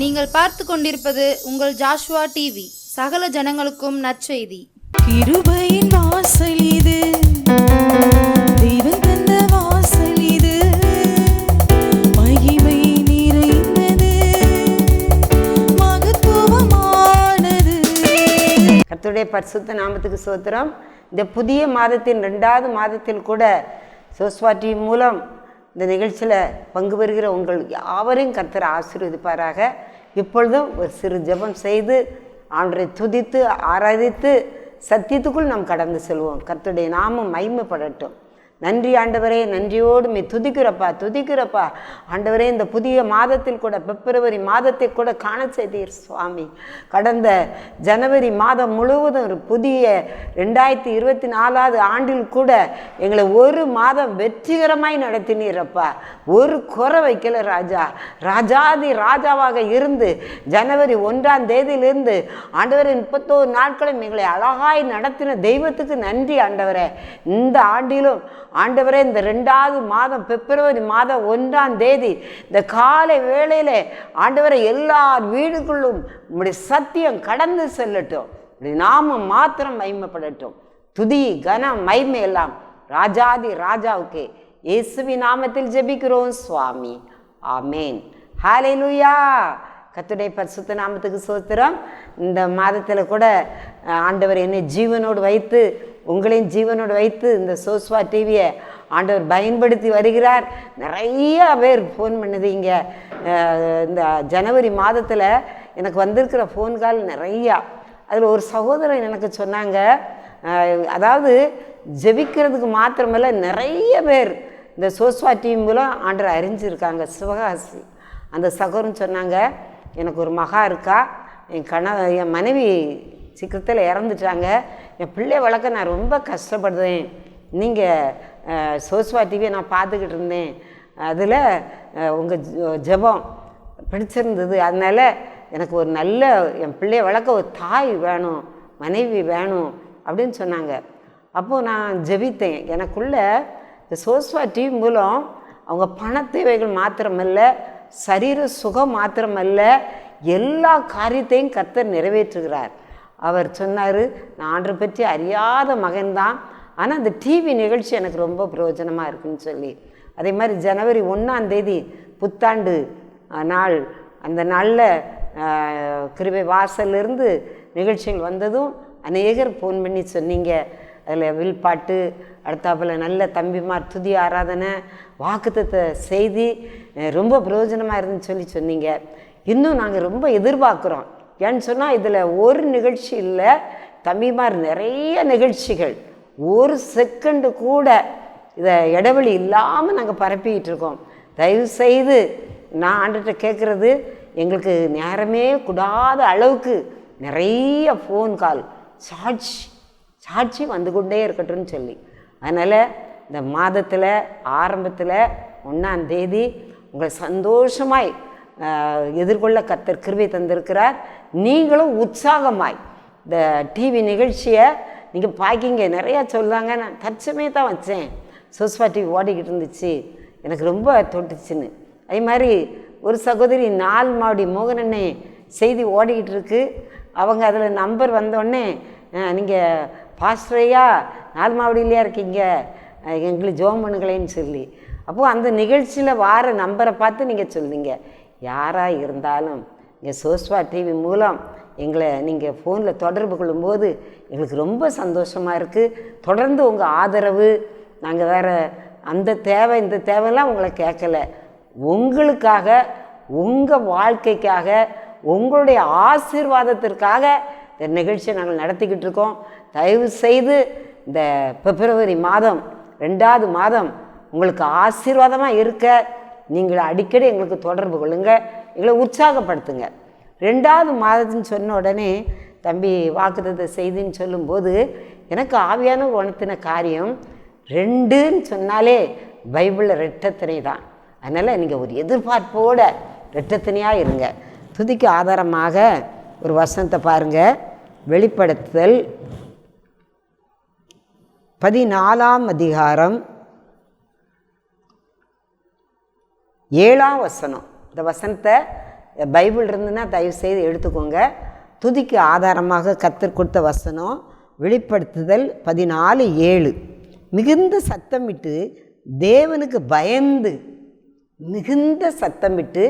நீங்கள் பார்த்து கொண்டிருப்பது உங்கள் ஜாஷுவா டிவி. சகல ஜனங்களுக்கும் நற்செய்தி. கிருபையின் வாசல் இது, தெய்வம் தந்த வாசல் இது, மகிமை நிறைந்தது, மகத்துவமானது. கர்த்தருடைய பரிசுத்த நாமத்துக்கு ஸ்தோத்திரம். இந்த புதிய மாதத்தின் 2வது மாதத்தில் கூட ஜோஸ்வா டிவி மூலம் இந்த நிகழ்ச்சியில் பங்கு பெறுகிற உங்கள் யாவரையும் கர்த்தர் ஆசீர்வதிப்பாராக. இப்பொழுதும் ஒரு சிறு ஜெபம் செய்து ஆண்டவரை துதித்து ஆராதித்து சத்தியத்துக்குள் நாம் கடந்து செல்வோம். கர்த்தருடைய நாமம் மகிமைப்படட்டும். நன்றி ஆண்டவரே, நன்றியோடு துதிக்கிறப்பா ஆண்டவரே. இந்த புதிய மாதத்தில் கூட பிப்ரவரி மாதத்தை கூட காண செய்தீர் சுவாமி. கடந்த ஜனவரி மாதம் முழுவதும் ஒரு புதிய 2024 ஆண்டில் கூட எங்களை ஒரு மாதம் வெற்றிகரமாய் நடத்தினீரப்பா. ஒரு குறை வைக்கல ராஜா. ராஜாதி ராஜாவாக இருந்து ஜனவரி 1ஆம் தேதியிலிருந்து ஆண்டவரே 31 நாட்களும் எங்களை அழகாய் நடத்தின தெய்வத்துக்கு நன்றி ஆண்டவரே. இந்த ஆண்டிலும் ஆண்டவரே, இந்த 2வது மாதம் பிப்ரவரி மாதம் 1ஆம் தேதி இந்த காலை வேளையிலே ஆண்டவரை எல்லார் வீடுகளும் உம்முடைய சத்தியம் கடந்து செல்லட்டும். உம்முடைய நாமம் மாத்திரம் மகிமைப்படட்டும். துதி கனம் மகிமை எல்லாம் ராஜாதி ராஜாவுக்கே இயேசுவின் நாமத்தில் ஜெபிக்கிறோம் சுவாமி. ஆமேன். ஹல்லேலூயா. கர்த்தருடைய பரிசுத்த நாமத்துக்கு ஸ்தோத்திரம். இந்த மாதத்தில் கூட ஆண்டவர் என்னை ஜீவனோடு வைத்து உங்களையும் ஜீவனோடு வைத்து இந்த ஜோஸ்வா டிவியை ஆண்டவர் பயன்படுத்தி வருகிறார். நிறைய பேர் ஃபோன் பண்ணுதீங்க. இந்த ஜனவரி மாதத்தில் எனக்கு வந்திருக்கிற ஃபோன் கால் நிறையா. அதில் ஒரு சகோதரன் எனக்கு சொன்னாங்க, அதாவது ஜெபிக்கிறதுக்கு மாத்திரமல்ல நிறைய பேர் இந்த ஜோஸ்வா டிவி மூலம் ஆண்டவர் அறிஞ்சிருக்காங்க. சிவகாசி அந்த சகோதரன் சொன்னாங்க, எனக்கு ஒரு மகா இருக்கா, என் மனைவி சீக்கிரத்தில் இறந்துட்டாங்க, என் பிள்ளை வளர்க்க நான் ரொம்ப கஷ்டப்படுறேன். நீங்கள் ஜோஸ்வா டிவியை நான் பார்த்துக்கிட்டு இருந்தேன், அதில் உங்கள் ஜெபம் பிடிச்சிருந்தது, அதனால் எனக்கு ஒரு நல்ல என் பிள்ளையை வளர்க்க ஒரு தாய் வேணும், மனைவி வேணும் அப்படின்னு சொன்னாங்க. அப்போது நான் ஜெபித்தேன். எனக்குள்ள இந்த ஜோஸ்வா டிவி மூலம் அவங்க பண தேவைகள் மாத்திரமல்ல, சரீர சுகம் மாத்திரமல்ல, எல்லா காரியத்தையும் கர்த்தர் நிறைவேற்றுகிறார். அவர் சொன்னார், நான் ஆண்டவரை பற்றி அறியாத மகன்தான், ஆனால் அந்த டிவி நிகழ்ச்சி எனக்கு ரொம்ப பிரயோஜனமாக இருக்குன்னு சொல்லி. அதே மாதிரி ஜனவரி 1ஆம் தேதி புத்தாண்டு நாள், அந்த நாளில் கிருபை வாசலிருந்து நிகழ்ச்சிகள் வந்ததும் அநேகர் ஃபோன் பண்ணி சொன்னீங்க. அதில் வில்பாட்டு, அடுத்தாப்பில் நல்ல தம்பிமார் துதி ஆராதனை, வாக்குத்தத்த செய்தி ரொம்ப பிரயோஜனமாக இருந்துன்னு சொன்னீங்க. இன்னும் நாங்கள் ரொம்ப எதிர்பார்க்குறோம். ஏன்னு சொன்னால் இதில் ஒரு நிகழ்ச்சி இல்லை, தம்பிமார் நிறைய நிகழ்ச்சிகள், ஒரு செகண்டு கூட இதை இடைவெளி இல்லாமல் நாங்கள் பரப்பிக்கிட்டு இருக்கோம். தயவுசெய்து நான் ஆண்டுகிட்ட கேட்குறது, எங்களுக்கு நேரமே கூடாத அளவுக்கு நிறைய ஃபோன் கால் சாட்சி வந்து கொண்டே இருக்கட்டும்னு சொல்லி. அதனால் இந்த மாதத்தில் ஆரம்பத்தில் 1ஆம் தேதி உங்களை சந்தோஷமாய் எதிர்கொள்ள கர்த்தர் கிருபை தந்திருக்கிறார். நீங்களும் உற்சாகமாய் இந்த டிவி நிகழ்ச்சியை நீங்கள் பார்க்கிங்க. நிறையா சொல்லுவாங்க, நான் தற்சமயம் தான் வச்சேன், ஜோஸ்வா டிவி ஓடிக்கிட்டு இருந்துச்சு, எனக்கு ரொம்ப தொட்டுச்சுன்னு. அதே மாதிரி ஒரு சகோதரி 4 மாடி மோகனண்ணே செய்தி ஓடிக்கிட்டு இருக்கு, அவங்க அதில் நம்பர் வந்தோடனே, நீங்கள் பாஸ்டரையா 4 மாவடியிலையா இருக்கீங்க, எங்களுக்கு ஜோம் பண்ணுங்களேன்னு சொல்லி. அப்போது அந்த நிகழ்ச்சியில் வார நம்பரை பார்த்து நீங்கள் சொல்லுங்க. யாராக இருந்தாலும் இங்கே ஜோஸ்வா டிவி மூலம் எங்களை நீங்கள் ஃபோனில் தொடர்பு கொள்ளும்போது எங்களுக்கு ரொம்ப சந்தோஷமாக இருக்குது. தொடர்ந்து உங்கள் ஆதரவு, நாங்கள் வேறு அந்த தேவை இந்த தேவையெல்லாம் உங்களை கேட்கல, உங்களுக்காக, உங்கள் வாழ்க்கைக்காக, உங்களுடைய ஆசீர்வாதத்திற்காக இந்த நிகழ்ச்சியை நாங்கள் நடத்திக்கிட்டு இருக்கோம். தயவு செய்து இந்த பிப்ரவரி மாதம் 2வது மாதம் உங்களுக்கு ஆசீர்வாதமாக இருக்க நீங்கள் அடிக்கடி எங்களுக்கு தொடர்பு கொள்ளுங்க, எங்களை உற்சாகப்படுத்துங்க. 2வது மாதத்துன்னு சொன்ன உடனே தம்பி வாக்குத்தத்த செய்தின்னு சொல்லும்போது எனக்கு ஆவியான உணர்த்தின காரியம், 2ன்னு சொன்னாலே பைபிளில் ரெட்டத்தனை தான். அதனால் நீங்கள் ஒரு எதிர்பார்ப்போடு ரெட்டத்தனையாக இருங்க. துதிக்கு ஆதாரமாக ஒரு வசனத்தை பாருங்கள். வெளிப்படுத்துதல் 14ஆம் அதிகாரம் 7ஆம் வசனம். இந்த வசனத்தை பைபிள் இருந்துன்னா தயவுசெய்து எடுத்துக்கோங்க. துதிக்கு ஆதாரமாக கர்த்தர் கொடுத்த வசனம் வெளிப்படுத்துதல் 14:7. மிகுந்த சத்தமிட்டு தேவனுக்கு பயந்து, மிகுந்த சத்தமிட்டு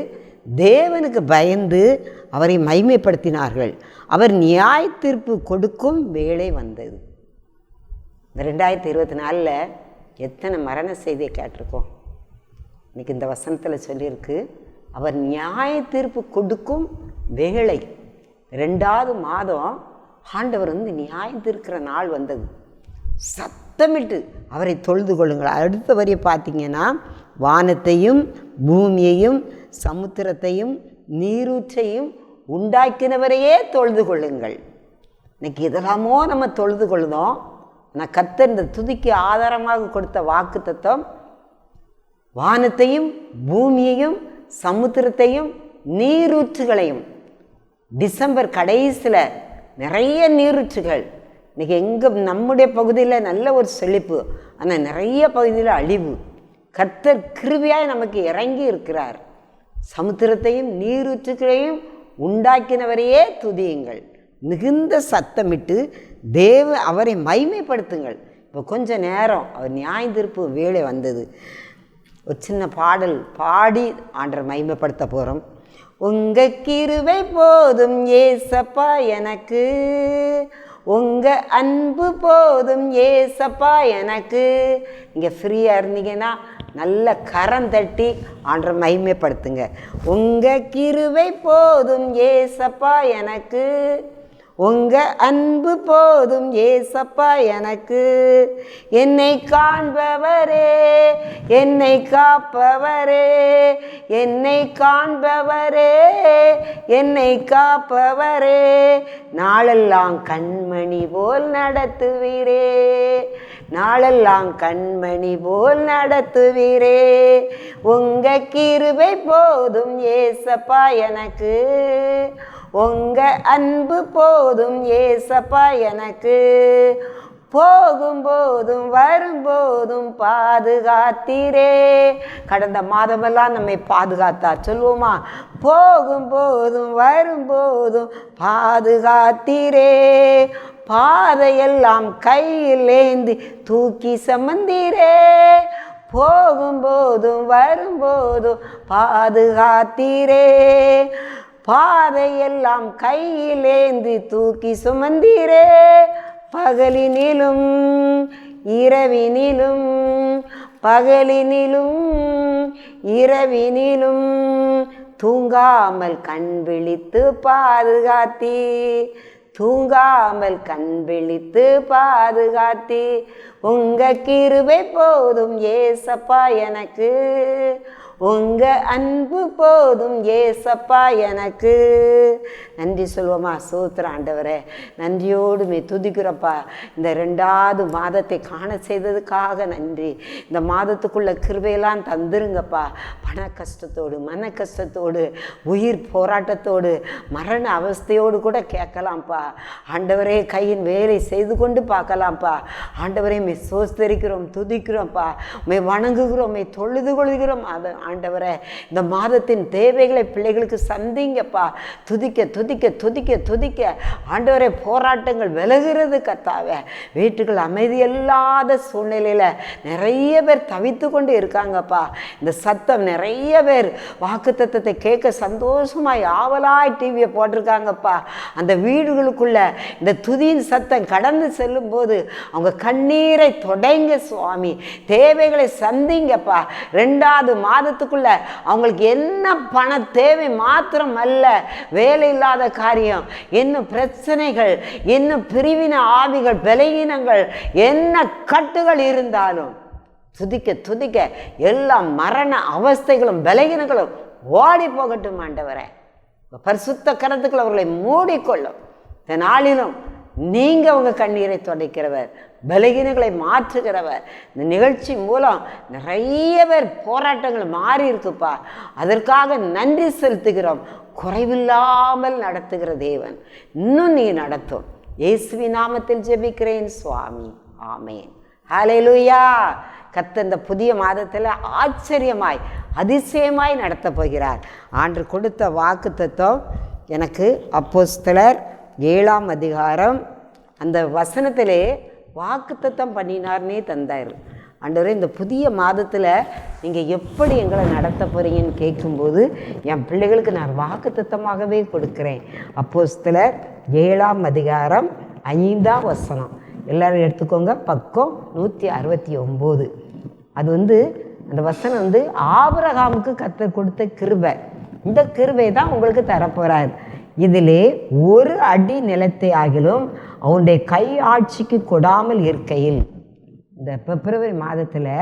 தேவனுக்கு பயந்து அவரை மகிமைப்படுத்தினார்கள். அவர் நியாய தீர்ப்பு கொடுக்கும் வேளை வந்தது. இந்த 2024 எத்தனை மரண செய்தியை கேட்டிருக்கோம். இன்றைக்கி இந்த வசனத்தில் சொல்லியிருக்கு, அவர் நியாய தீர்ப்பு கொடுக்கும் வேளை. 2வது மாதம் ஆண்டவர் நியாயம் தீர்க்கிற நாள் வந்தது. சத்தமிட்டு அவரை தொழுது கொள்ளுங்கள். அடுத்த வரியை பார்த்தீங்கன்னா, வானத்தையும் பூமியையும் சமுத்திரத்தையும் நீரூற்றையும் உண்டாக்கினவரையே தொழுது கொள்ளுங்கள். இன்னைக்கு இதெல்லாமோ நம்ம தொழுது கொள்ளுதோம். ஆனால் கர்த்தர் இந்த துதிக்கு ஆதாரமாக கொடுத்த வாக்கு தத்துவம், வானத்தையும் பூமியையும் சமுத்திரத்தையும் நீரூற்றுகளையும். டிசம்பர் கடைசியில் நிறைய நீரூற்றுகள். இன்றைக்கி நம்முடைய பகுதியில் நல்ல ஒரு செழிப்பு, ஆனால் நிறைய பகுதியில் அழிவு. கர்த்தர் கிருபையாய் நமக்கு இறங்கி இருக்கிறார். சமுத்திரத்தையும் நீரூற்றுகளையும் உண்டாக்கினவரையே துதியுங்கள். மிகுந்த சத்தமிட்டு அவரை மகிமைப்படுத்துங்கள். இப்போ கொஞ்ச நேரம் அவர் நியாயத்தீர்ப்பு வேளை வந்தது. ஒரு சின்ன பாடல் பாடி ஆண்டரை மகிமைப்படுத்த போகிறோம். உங்க கிருபை போதும் ஏசப்பா எனக்கு, உங்க அன்பு போதும் ஏசப்பா எனக்கு. நீங்கள் ஃப்ரீயாக இருந்தீங்கன்னா நல்ல கரம் தட்டி ஆண்டரை மகிமைப்படுத்துங்க. உங்க கிருபை போதும் ஏசப்பா எனக்கு, உங்க அன்பு போதும் ஏசப்பா எனக்கு. என்னை காண்பவரே, என்னை காப்பவரே, என்னை காண்பவரே, என்னை காப்பவரே, நாளெல்லாம் கண்மணி போல் நடத்துவீரே, நாளெல்லாம் கண்மணி போல் நடத்துவீரே. உங்க கிருபை போதும் ஏசப்பா எனக்கு, உங்க அன்பு போதும் ஏசப்பா எனக்கு. போகும்போதும் வரும்போதும் பாதுகாத்தீரே. கடந்த மாதமெல்லாம் நம்மை பாதுகாத்தார், சொல்லுவோமா? போகும்போதும் வரும்போதும் பாதுகாத்தீரே. பாதையெல்லாம் கையில் ஏந்தி தூக்கி சமந்தீரே. போகும்போதும் வரும்போதும் பாதுகாத்தீரே. பாதையெல்லாம் கையிலேந்தி தூக்கி சுமந்தீரே. பகலினிலும் இரவினிலும், பகலினிலும் இரவினிலும் தூங்காமல் கண் விழித்து பாதுகாத்தீ, தூங்காமல் கண் விழித்து பாதுகாத்தீ. உங்க கிருபை போதும் ஏசப்பா எனக்கு, உங்க அன்பு போதும் ஏசப்பா எனக்கு. நன்றி சொல்வோமா? சோத்திர ஆண்டவரே, நன்றியோடு துதிக்கிறப்பா. இந்த 2வது மாதத்தை காண செய்ததுக்காக நன்றி. இந்த மாதத்துக்குள்ள கிருபையெல்லாம் தந்துருங்கப்பா. பண கஷ்டத்தோடு, மன கஷ்டத்தோடு, உயிர் போராட்டத்தோடு, மரண அவஸ்தையோடு கூட கேட்கலாம்ப்பா. ஆண்டவரே, கையின் வேலை செய்து கொண்டு பார்க்கலாம்ப்பா. ஆண்டவரே, சோஸ்தரிக்கிறோம், துதிக்கிறோம்ப்பா, வணங்குகிறோம், தொழுது கொள்கிறோம். அது ஆண்டவரே, இந்த மாதத்தின் தேவைகளை பிள்ளைகளுக்கு சந்திங்கப்பா. துதிக்க துதிக்க துதிக்க துதிக்க ஆண்டவரே, போராட்டங்கள் விலகிறது கர்த்தாவே. வீட்டுகள் அமைதியில்லாத சூழ்நிலையில் நிறைய பேர் தவித்து கொண்டு இருக்காங்கப்பா. இந்த சத்தம் நிறைய பேர் வாக்குத்தத்தத்தை கேட்க சந்தோஷமாய் ஆவலாய் டிவியை போட்டிருக்காங்கப்பா. அந்த வீடுகளுக்குள்ள இந்த துதியின் சத்தம் கடந்து செல்லும் போது அவங்க கண்ணீரை தொடங்க சுவாமி. தேவைகளை சந்திங்கப்பா. 2வது மாதத்துக்குள்ள அவங்களுக்கு என்ன பண தேவை மாத்திரம் அல்ல, வேலை இல்லாத காரியம், இன்னும் பிரச்சனைகள், இன்னும் பிரிவின ஆவிகள், பலகீனங்கள், என்ன கட்டுகள் இருந்தாலும் துதிக்க துதிக்க எல்லா மரண அவஸ்தைகளும் பலகீனங்களும் ஓடி போகட்டும் ஆண்டவரே. பரிசுத்த கரத்துக்கள் அவர்களை மூடிக்கொள்ளும். இந்த நாளிலும் நீங்க உங்க கண்ணீரை துடைக்கிறவர், பலகீனங்களை மாற்றுகிறவர். இந்த நிகழ்ச்சி மூலம் நிறைய பேர் போராட்டங்கள் மாறி இருக்குப்பா. அதற்காக நன்றி செலுத்துகிறோம். குறைவில்லாமல் நடத்துகிற தேவன் இன்னும் நீ நடத்தும். இயேசுவின் நாமத்தில் ஜெபிக்கிறேன் சுவாமி, ஆமேன். ஹல்லேலூயா. கர்த்தர் இந்த புதிய மாதத்தில் ஆச்சரியமாய் அதிசயமாய் நடத்த போகிறார். ஆண்டு கொடுத்த வாக்குத்தத்தம் எனக்கு அப்போஸ்தலர் 7ஆம் அதிகாரம் அந்த வசனத்திலே வாக்குத்தத்தம் பண்ணினார்னே தந்தார். ஆண்டவரே, இந்த புதிய மாதத்தில் நீங்கள் எப்படி எங்களை நடத்த போகிறீங்கன்னு கேட்கும்போது என் பிள்ளைகளுக்கு நான் வாக்குத்தத்தமாகவே கொடுக்குறேன். அப்போஸ்தலர் 7ஆம் அதிகாரம் 5ஆம் வசனம் எல்லோரும் எடுத்துக்கோங்க. பக்கம் 169. அது அந்த வசனம் ஆபிரகாமுக்கு கர்த்தர் கொடுத்த கிருபை. இந்த கிருபை தான் உங்களுக்கு தரப்போகிறார். இதிலே ஒரு அடி நிலத்தை ஆகிலும் அவனுடைய கை ஆட்சிக்கு கொடாமல் இருக்கையில், இந்த பிப்ரவரி மாதத்தில்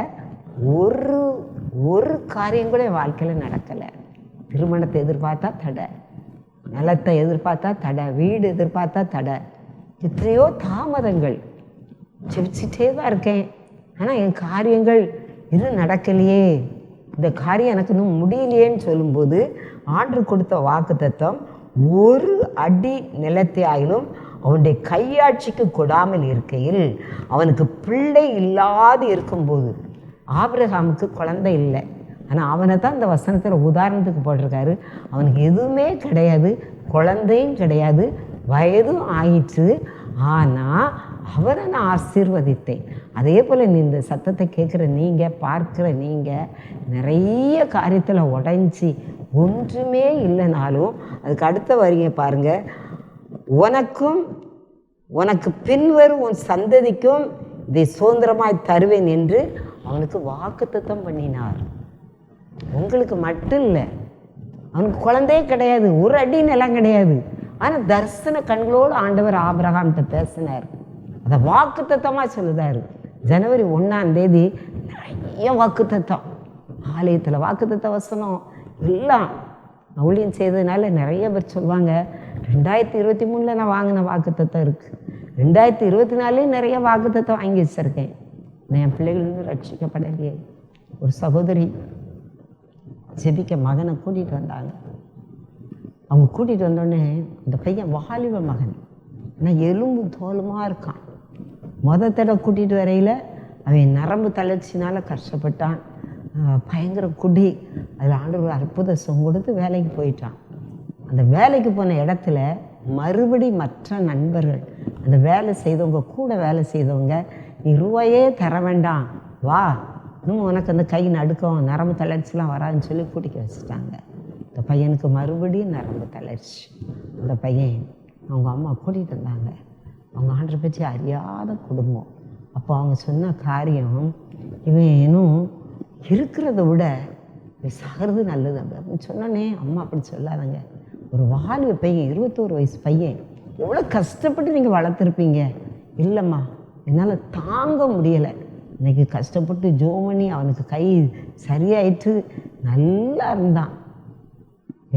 ஒரு காரியம் கூட வாழ்க்கையில் நடக்கலை. திருமணத்தை எதிர்பார்த்தா தடை, நிலத்தை எதிர்பார்த்தா தடை, வீடு எதிர்பார்த்தா தடை, எத்தனையோ தாமதங்கள். செவிச்சிட்டே தான் இருக்கேன், ஆனால் என் காரியங்கள் இன்னும் நடக்கலையே, இந்த காரியம் எனக்கு இன்னும் முடியலையேன்னு சொல்லும்போது ஆண்டவர் கொடுத்த வாக்குத்தத்தம், ஒரு அடி நிலத்தை ஆயிலும் அவனுடைய கையாட்சிக்கு கொடாமல் இருக்கையில், அவனுக்கு பிள்ளை இல்லாது இருக்கும்போது, ஆபிரகாமுக்கு குழந்தை இல்லை, ஆனால் அவனை தான் இந்த வசனத்தில் உதாரணத்துக்கு போட்டிருக்காரு. அவனுக்கு எதுவுமே கிடையாது, குழந்தையும் கிடையாது, வயதும் ஆயிடுச்சு, ஆனால் அவரை நான் ஆசீர்வதித்தேன். அதே போல் நீ இந்த சத்தத்தை கேட்குற நீங்கள், பார்க்குற நீங்கள், நிறைய காரியத்தில் உடைஞ்சி ஒன்றுமே இல்லைனாலும் அதுக்கு அடுத்த வரியை பாருங்கள். உனக்கும் உனக்கு பின்வரும் உன் சந்ததிக்கும் இதை சுதந்திரமாய் தருவேன் என்று அவனுக்கு வாக்குத்தத்தம் பண்ணினார். உங்களுக்கு மட்டும் இல்லை, அவனுக்கு குழந்தையே கிடையாது, ஒரு அடி நிலம் கிடையாது, ஆனால் தரிசன கண்களோடு ஆண்டவர் ஆபிரகாம்கிட்ட பேசினார். அதை வாக்குத்தத்தமாக சொல்லுதார். ஜனவரி 1ஆம் தேதி நிறைய வாக்குத்தத்தம், ஆலயத்தில் வாக்குத்தத்த வசனம் எல்லாம் ஊழியம் செய்ததுனால நிறைய பேர் சொல்லுவாங்க, 2023 நான் வாங்கின வாக்குத்தத்தம் இருக்குது, 2024 நிறைய வாக்குத்தத்தம் வாங்கி வச்சுருக்கேன். நான் என் பிள்ளைகளும் ரட்சிக்கப்படலையே. ஒரு சகோதரி ஜெபிக்க மகனை கூட்டிகிட்டு வந்தாங்க. அவங்க கூட்டிகிட்டு வந்தோடனே இந்த பையன் வாலிப மகன், ஆனால் எலும்பு தோலுமாக இருக்கான். தடவை கூட்டிகிட்டு வரையில் அவன் நரம்பு தளர்ச்சினால் கஷ்டப்பட்டான், பயங்கர குடி. அதில் ஆண்டவர் அற்புத சுகம் கொடுத்து வேலைக்கு போயிட்டான். அந்த வேலைக்கு போன இடத்துல மறுபடி மற்ற நண்பர்கள், அந்த வேலை செய்தவங்க, கூட வேலை செய்தவங்க, நீ ரூபாயே தர வேண்டாம், வா, இன்னும் உனக்கு அந்த கை நடுக்கம், நரம்பு தளர்ச்சிலாம் வராதுன்னு சொல்லி கூட்டிக்க வச்சுட்டாங்க. இந்த பையனுக்கு மறுபடியும் நரம்பு தளர்ச்சி. அந்த பையன் அவங்க அம்மா கூட்டிகிட்டு வந்தாங்க. அவங்க ஆண்டரை பற்றி அறியாத குடும்பம். அப்போ அவங்க சொன்ன காரியம், இவன் இன்னும் இருக்கிறத விட சாகிறது நல்லது அப்படின்னு சொன்னோன்னே, அம்மா அப்படி சொல்லாதங்க, ஒரு வாலிப பையன், 21 வயசு பையன், எவ்வளோ கஷ்டப்பட்டு நீங்கள் வளர்த்துருப்பீங்க. இல்லைம்மா, என்னால் தாங்க முடியலை, இன்றைக்கி கஷ்டப்பட்டு ஜோமணி அவனுக்கு கை சரியாயிட்டு நல்லா இருந்தான்.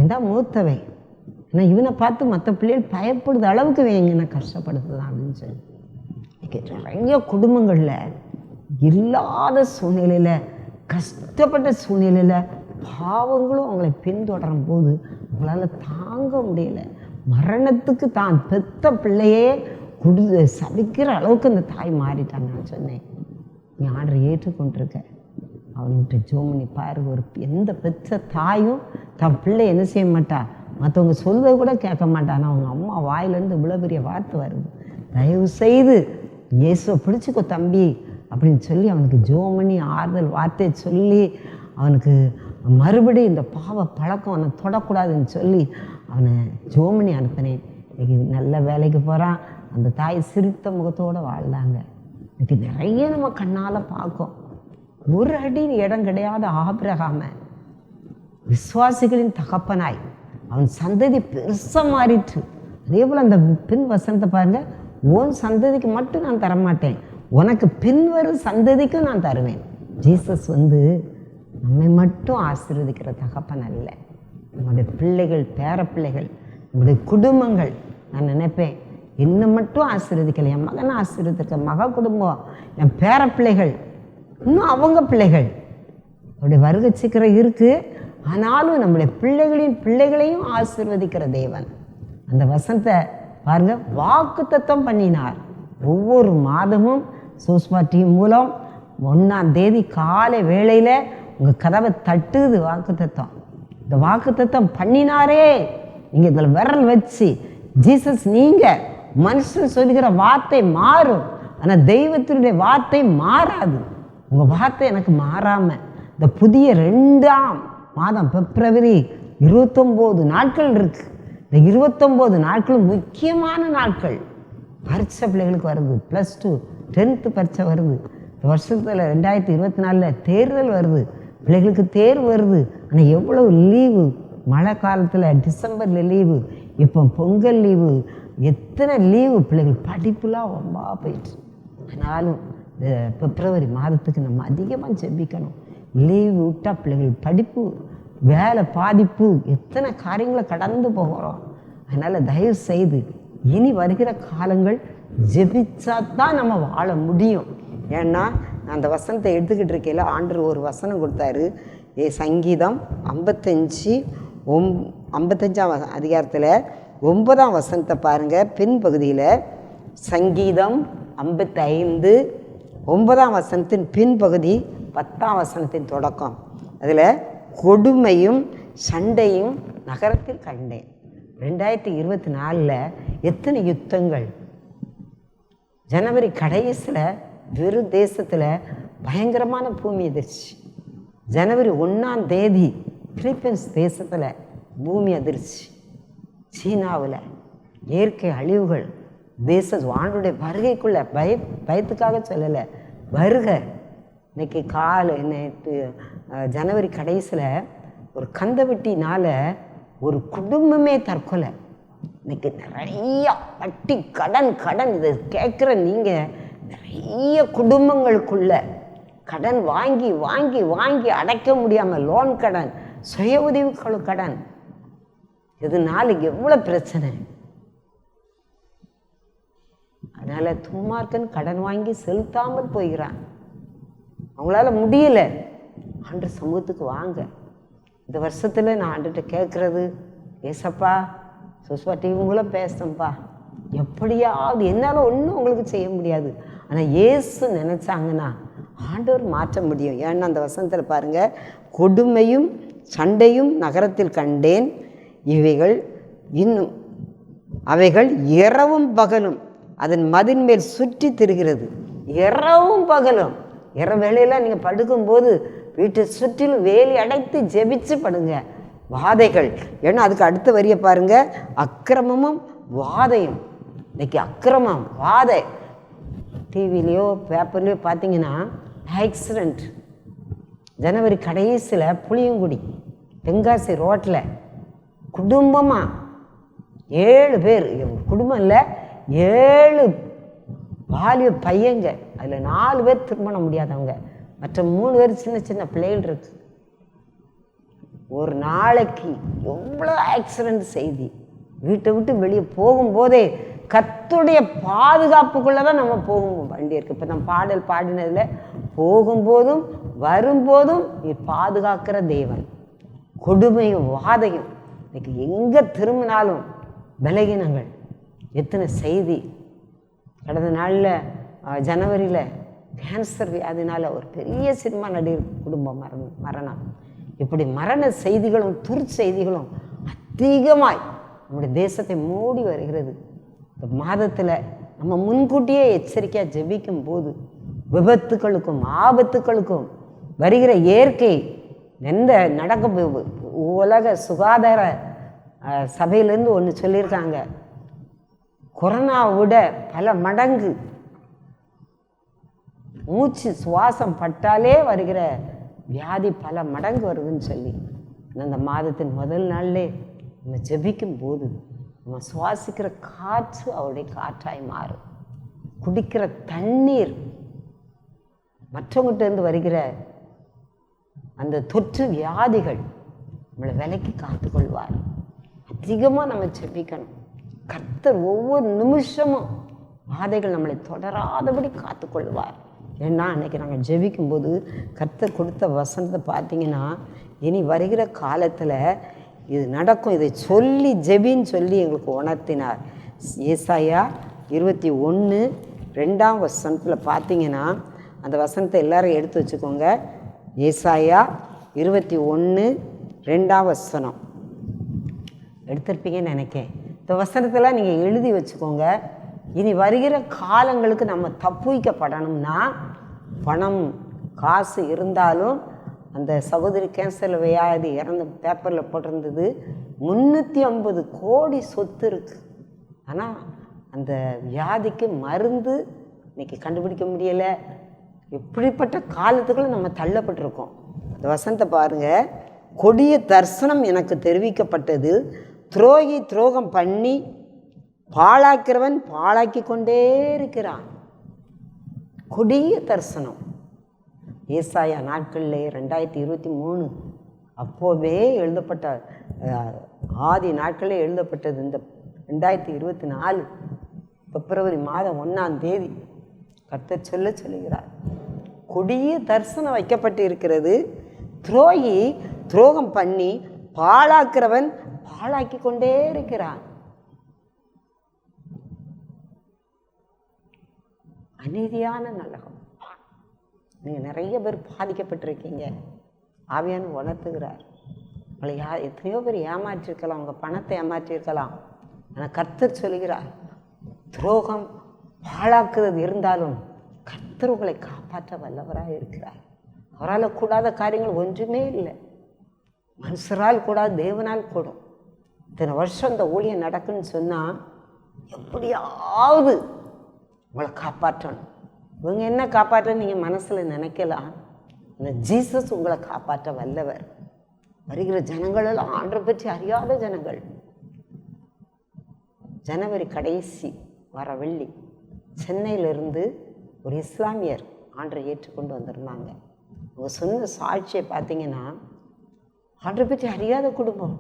ஏண்டா மூத்தவன், ஏன்னா இவனை பார்த்து மற்ற பிள்ளைகள் பயப்படுத அளவுக்கு வேங்கன்னு கஷ்டப்படுத்துதான் அப்படின்னு சொல்லி நிறைய குடும்பங்களில் இல்லாத சூழ்நிலையில், கஷ்டப்பட்ட சூழ்நிலையில் பாவங்களும் அவங்களை பின்தொடரும் போது அவங்களால தாங்க முடியலை. மரணத்துக்கு தான் பெத்த பிள்ளையே சபிக்கிற அளவுக்கு அந்த தாய் மாறிட்டாங்க. நான் சொன்னேன், நீ ஆர்டரை ஏற்றுக்கொண்டிருக்க, அவன்கிட்ட ஜோமனி பாரு, ஒரு எந்த பெற்ற தாயும் தன் பிள்ளை என்ன செய்ய மாட்டா, மற்றவங்க சொல்வதை கூட கேட்க மாட்டான். அவங்க அம்மா வாயிலேருந்து இவ்வளோ பெரிய வார்த்தை வருது, தயவு செய்து இயேசுவை பிடிச்சிக்கோ தம்பி அப்படின்னு சொல்லி அவனுக்கு ஜோமனி ஆறுதல் வார்த்தையை சொல்லி அவனுக்கு மறுபடியும் இந்த பாவ பழக்கம் அவனை தொடக்கூடாதுன்னு சொல்லி அவனை ஜோமனி அனுப்பினேன். இன்னைக்கு நல்ல வேலைக்கு போகிறான். அந்த தாய் சிரித்த முகத்தோடு வாழ்ந்தாங்க. இன்னைக்கு நிறைய நம்ம கண்ணால் பார்க்கும். ஒரு அடி இடம் கிடையாத ஆபிரகாம விசுவாசிகளின் தகப்பனாய் அவன் சந்ததி பெருசாக மாறிட்டு. அதே போல் அந்த பின் வசனத்தை பாருங்கள், உன் சந்ததிக்கு மட்டும் நான் தரமாட்டேன், உனக்கு பின்வரும் சந்ததிக்கும் நான் தருவேன். ஜீசஸ் நம்மை மட்டும் ஆசீர்வதிக்கிற தகப்பன் அல்ல, நம்முடைய பிள்ளைகள், பேர பிள்ளைகள், நம்முடைய குடும்பங்கள். நான் நினைப்பேன், என்னை மட்டும் ஆசீர்வதிக்கலை, என் மகனை ஆசீர்வதிக்க, மக குடும்பம், என் பேர பிள்ளைகள், இன்னும் அவங்க பிள்ளைகள், அவருடைய வருகை சீக்கிரம் இருக்குது. ஆனாலும் நம்முடைய பிள்ளைகளின் பிள்ளைகளையும் ஆசீர்வதிக்கிற தேவன். அந்த வசனத்தை பாருங்கள், வாக்குத்தத்தம் பண்ணினார். ஒவ்வொரு மாதமும் சோஸ்மா டீம் மூலம் 1ஆம் தேதி காலை வேளையில் உங்கள் கதவை தட்டுது வாக்குத்தத்தம். இந்த வாக்குத்தத்தம் பண்ணினாரே, நீங்கள் இதில் விரல் வச்சு ஜீசஸ் நீங்கள் மனுஷன் சொல்கிற வார்த்தை மாறும், ஆனால் தெய்வத்தினுடைய வார்த்தை மாறாது. உங்கள் வார்த்தை எனக்கு மாறாமல் இந்த புதிய 2ஆம் மாதம் பிப்ரவரி 29 நாட்கள் இருக்குது. இந்த 29 நாட்களும் முக்கியமான நாட்கள். பரீட்சை பிள்ளைகளுக்கு வருது, +2 10th பரீட்சை வருது. இந்த வருஷத்தில் 2024 தேர்தல் வருது, பிள்ளைகளுக்கு தேர்வு வருது. ஆனால் எவ்வளோ லீவு, மழை காலத்தில் டிசம்பரில் லீவு, இப்போ பொங்கல் லீவு, எத்தனை லீவு, பிள்ளைகள் படிப்புலாம் ரொம்ப போயிட்டு. ஆனாலும் இந்த பிப்ரவரி மாதத்துக்கு நம்ம அதிகமாக ஜெபிக்கணும். லீவு விட்டால் பிள்ளைகள் படிப்பு, வேலை பாதிப்பு, எத்தனை காரியங்களை கடந்து போகிறோம். அதனால் தயவு செய்து இனி வருகிற காலங்கள் ஜெபிச்சா தான் நம்ம வாழ முடியும். ஏன்னா நான் அந்த வசனத்தை எடுத்துக்கிட்டு இருக்கையில் ஆண்டவர் ஒரு வசனம் கொடுத்தாரு. சங்கீதம் 55ஆம் அதிகாரத்தில் 9ஆம் வசனத்தை பாருங்கள். பின்பகுதியில் சங்கீதம் 55 9ஆம் வசனத்தின் பின்பகுதி 10ஆம் வசனத்தின் தொடக்கம். அதில் கொடுமையும் சண்டையும் நகரத்தில் கண்டேன். 2024 எத்தனை யுத்தங்கள். ஜனவரி கடைசியில் வெறும் தேசத்தில் பயங்கரமான பூமி அதிர்ச்சி. ஜனவரி 1ஆம் தேதி பிலிப்பைன்ஸ் தேசத்தில் பூமி அதிர்ச்சி. சீனாவில் இயற்கை அழிவுகள். ஆண்டுடைய வருகைக்குள்ள பயத்துக்காக சொல்லலை, வருகை. இன்னைக்கு நேற்று ஜனவரி கடைசியில் ஒரு கந்தவெட்டினால் ஒரு குடும்பமே தற்கொலை. இன்னைக்கு நிறைய வட்டி கடன் இதை கேட்குற நீங்கள் நிறைய குடும்பங்களுக்குள்ள கடன் வாங்கி வாங்கி வாங்கி அடைக்க முடியாமல் லோன் கடன், சுய உதவி கடன், இதனால எவ்வளோ பிரச்சனை. அதனால் துன்மார்க்கன் கடன் வாங்கி செலுத்தாமல் போகிறான். அவங்களால முடியல. ஆண்டவர் சமூகத்துக்கு வாங்க. இந்த வருஷத்தில் நான் ஆண்டுகிட்ட கேட்குறது, ஏசப்பா சுஸ்வா டிவி மூலம் பேசுகிறேன்ப்பா, எப்படியாவது என்னால் ஒன்றும் உங்களுக்கு செய்ய முடியாது, ஆனால் இயேசு நினச்சாங்கன்னா ஆண்டவர் மாற்ற முடியும். ஏன்னா அந்த வசனத்தில் பாருங்கள், கொடுமையும் சண்டையும் நகரத்தில் கண்டேன், அவைகள் இரவும் பகலும் அதன் மதின் மேல் சுற்றி திரிகிறது. இரவும் பகலும். இரவு வேளையெல்லாம் நீங்கள் படுக்கும்போது வீட்டை சுற்றிலும் வேலி அடைத்து ஜெபிச்சு படுங்க. வாதைகள். ஏன்னா அதுக்கு அடுத்த வரியை பாருங்கள், அக்கிரமமும் வாதையும். இன்னைக்கு அக்கிரமம் வாதை. டிவிலேயோ பேப்பர்லேயோ பார்த்தீங்கன்னா ஆக்சிடெண்ட். ஜனவரி கடைசியில் புளியங்குடி தென்காசி ரோட்டில் குடும்பமாக 7 பேர், குடும்பம் இல்லை 7 வாலிய பையங்க, அதில் 4 பேர் திருமணம் முடியாதவங்க, மற்ற 3 பேர் சின்ன சின்ன பிள்ளைகள் இருக்கு. ஒரு நாளைக்கு எவ்வளோ ஆக்சிடெண்ட் செய்தி. வீட்டை விட்டு வெளியே போகும்போதே கர்த்தருடைய பாதுகாப்புக்குள்ளே தான் நம்ம போகும் வண்டி இருக்குது. இப்போ நம்ம பாடல் பாடினதில் போகும்போதும் வரும்போதும் நீ பாதுகாக்கிற தேவன். கொடுமையும் வாதையும். இன்னைக்கு எங்கே திரும்பினாலும் பலகீனங்கள். எத்தனை செய்தி. கடந்த நாளில் ஜனவரியில் கேன்சர் வியாதினால் ஒரு பெரிய சினிமா நடிகர் குடும்பம் மரணம். இப்படி மரண செய்திகளும் துர்ச்செய்திகளும் அதிகமாய் நம்முடைய தேசத்தை மூடி வருகிறது. இந்த மாதத்தில் நம்ம முன்கூட்டியே எச்சரிக்கையாக ஜெபிக்கும் போது விபத்துக்களுக்கும் ஆபத்துக்களுக்கும் வருகிற இயற்கை நடக்க உலக சுகாதார சபையிலேருந்து ஒன்று சொல்லியிருக்காங்க, கொரோனாவை விட பல மடங்கு மூச்சு சுவாசம் பட்டாலே வருகிற வியாதி பல மடங்கு வருதுன்னு சொல்லி. அந்த மாதத்தின் முதல் நாள்லே நம்ம ஜெபிக்கும் போது நம்ம சுவாசிக்கிற காற்று அவருடைய காற்றாய் மாறும். குடிக்கிற தண்ணீர், மற்றவங்கிட்டேருந்து வருகிற அந்த தொற்று வியாதிகள் நம்மளை விலைக்கு காத்துக்கொள்வார். அதிகமாக நம்ம ஜெபிக்கணும். கர்த்தர் ஒவ்வொரு நிமிஷமும் வாதைகள் நம்மளை தொடராதபடி காத்துக்கொள்வார். ஏன்னா அன்றைக்கி நாங்கள் ஜெபிக்கும்போது கர்த்தர் கொடுத்த வசனத்தை பார்த்தீங்கன்னா, இனி வருகிற காலத்தில் இது நடக்கும், இதை சொல்லி ஜெபின்னு சொல்லி எங்களுக்கு உணர்த்தினார். ஏசாயா 21:2 பார்த்தீங்கன்னா, அந்த வசனத்தை எல்லாரும் எடுத்து வச்சுக்கோங்க. ஏசாயா 21:2 எடுத்திருப்பீங்கன்னு நினைக்கிறேன். இந்த வசனத்தெல்லாம் நீங்கள் எழுதி வச்சுக்கோங்க. இனி வருகிற காலங்களுக்கு நம்ம தப்புவிக்கப்படணும்னா பணம் காசு இருந்தாலும், அந்த சகோதரி கேன்சரில் வியாதி இறந்து பேப்பரில் போட்டிருந்தது 350 கோடி சொத்து இருக்குது. ஆனால் அந்த வியாதிக்கு மருந்து இன்றைக்கி கண்டுபிடிக்க முடியலை. எப்படிப்பட்ட காலத்துக்குள்ள நம்ம தள்ளப்பட்டிருக்கோம். இந்த வசனத்தை பாருங்கள். கொடிய தரிசனம் எனக்கு தெரிவிக்கப்பட்டது, துரோகி துரோகம் பண்ணி பாழாக்கிறவன் பாழாக்கி கொண்டே இருக்கிறான். கொடிய தரிசனம் ஏசாயா நாட்களில் 2023 அப்போவே எழுதப்பட்ட, ஆதி நாட்களே எழுதப்பட்டது. இந்த 2024 பிப்ரவரி மாதம் 1ஆம் தேதி கர்த்தர் சொல்லுகிறார், கொடிய தரிசனம் வைக்கப்பட்டு இருக்கிறது, துரோகி துரோகம் பண்ணி பாழாக்கிறவன் பாழாக்கி கொண்டே இருக்கிறான். அநீதியான நரகம். நீங்கள் நிறைய பேர் பாதிக்கப்பட்டிருக்கீங்க. ஆவியான உணர்த்துகிறார். உங்களை எத்தனையோ பேர் ஏமாற்றிருக்கலாம், உங்கள் பணத்தை ஏமாற்றிருக்கலாம். ஆனால் கர்த்தர் சொல்கிறார், துரோகம் பாழாக்குறது இருந்தாலும் கர்த்தர் உங்களை காப்பாற்ற வல்லவராக இருக்கிறார். அவரால் கூடாத காரியங்கள் ஒன்றுமே இல்லை. மனுஷரால் கூடாது, தேவனால் கூடும். இத்தனை வருஷம் இந்த ஊழியம் நடக்குன்னு சொன்னால் எப்படியாவது உங்களை காப்பாற்றணும். இவங்க என்ன காப்பாற்ற நீங்கள் மனசில் நினைக்கலாம். அந்த ஜீசஸ் உங்களை காப்பாற்ற வல்லவர். வருகிற ஜனங்கள் எல்லாம் ஆண்டரை பற்றி அறியாத ஜனங்கள். ஜனவரி கடைசி வர வெள்ளி சென்னையிலிருந்து ஒரு இஸ்லாமியர் ஆண்டரை ஏற்றுக்கொண்டு வந்திருந்தாங்க. அவங்க சொன்ன சாட்சியை பார்த்தீங்கன்னா, ஆண்டரை பற்றி அறியாத குடும்பம்,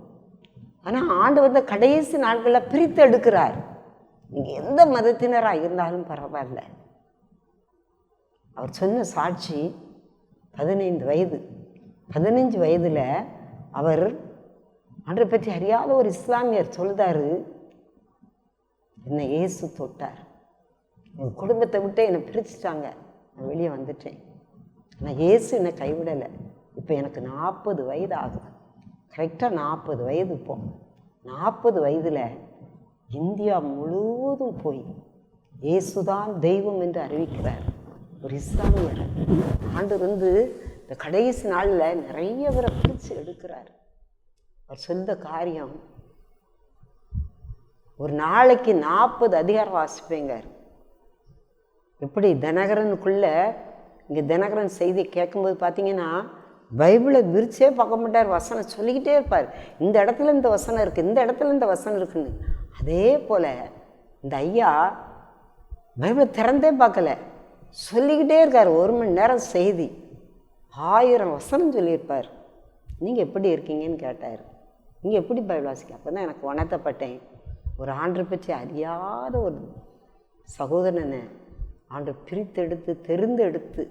ஆனால் ஆண்டவர் கடைசி நாட்களில் பிரித்து எடுக்கிறார். நீங்கள் எந்த மதத்தினராக இருந்தாலும் பரவாயில்ல. அவர் சொன்ன சாட்சி 15 வயதில் அவர் ஆண்டரை பற்றி அறியாத ஒரு இஸ்லாமியர் சொல்கிறாரு, என்னை இயேசு தொட்டார், என் குடும்பத்தை விட்டு என்னை பிரிச்சுட்டாங்க, நான் வெளியே வந்துட்டேன், ஆனால் இயேசு என்னை கைவிடலை. இப்போ எனக்கு 40 வயது ஆகுது, கரெக்டாக 40 வயது. இப்போ 40 வயதில் இந்தியா முழுவதும் போய் இயேசுதான் தெய்வம் என்று அறிவிக்கிறார் ஒரு இஸ்லாமியர். ஆண்டு இந்த கடைசி நாளில் நிறைய பேரை பிடிச்சி எடுக்கிறார். அவர் சொந்த காரியம், ஒரு நாளைக்கு 40 அதிகாரம் வாசிப்பேங்க. எப்படி தினகரனுக்குள்ளே இங்கே தினகரன் செய்தி கேட்கும்போது பார்த்தீங்கன்னா, பைபிளை விரிச்சே பார்க்க மாட்டார், வசனம் சொல்லிக்கிட்டே இருப்பார். இந்த இடத்துல இந்த வசனம் இருக்குது, இந்த இடத்துல இந்த வசனம் இருக்குன்னு. அதே போல் இந்த ஐயா பைபிளை திறந்தே பார்க்கல, சொல்லிக்கிட்டே இருக்கார். 1 மணி நேரம் செய்தி, 1000 வசனம் சொல்லியிருப்பார். நீங்கள் எப்படி இருக்கீங்கன்னு கேட்டார். நீங்கள் எப்படி பைபிள் வாசிக்க? அப்போ தான் எனக்கு உணர்த்தப்பட்டேன், ஒரு ஆண்டரை பற்றி அறியாத ஒரு சகோதரனை ஆண்டு பிரித்தெடுத்து தெரிந்தெடுத்து